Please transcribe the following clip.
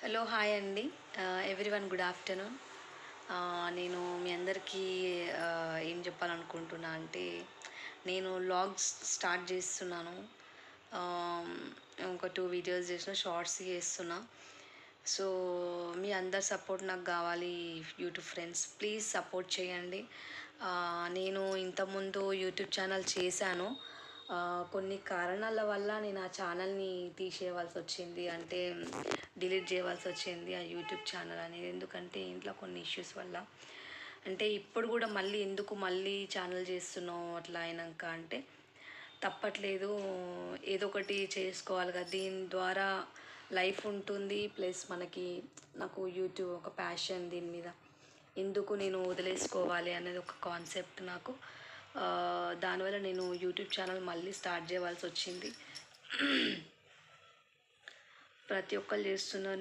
Hello hi అండి. Everyone good afternoon. నేను మీ అందరికీ ఏం చెప్పాలనుకుంటున్నా అంటే నేను వ్లాగ్స్ స్టార్ట్ చేస్తున్నాను. ఆహ్, ఒక 2 వీడియోస్ చేసిన, షార్ట్స్ చేస్తున్నా. సో మీ అందరి సపోర్ట్ నాకు కావాలి యూట్యూబ్ ఫ్రెండ్స్. ప్లీజ్ సపోర్ట్ చేయండి. నేను ఇంతకుముందు యూట్యూబ్ ఛానల్ చేశాను. కొన్ని కారణాల వల్ల నేను ఆ ఛానల్ని తీసేయవలసి వచ్చింది. అంటే డిలీట్ చేయవలసి వచ్చింది ఆ యూట్యూబ్ ఛానల్ అనేది. ఎందుకంటే ఇంట్లో కొన్ని ఇష్యూస్ వల్ల. అంటే ఇప్పుడు కూడా మళ్ళీ ఛానల్ చేస్తున్నావు అట్లా అయినాక అంటే తప్పట్లేదు. ఏదో ఒకటి చేసుకోవాలి కదా, దీని ద్వారా లైఫ్ ఉంటుంది. ప్లస్ నాకు యూట్యూబ్ ఒక ప్యాషన్, దీని మీద ఎందుకు నేను వదిలేసుకోవాలి అనేది ఒక కాన్సెప్ట్ నాకు. దానివల్ల నేను యూట్యూబ్ ఛానల్ మళ్ళీ స్టార్ట్ చేయవలసి వచ్చింది. ప్రతి ఒక్కరు చేస్తున్నారు.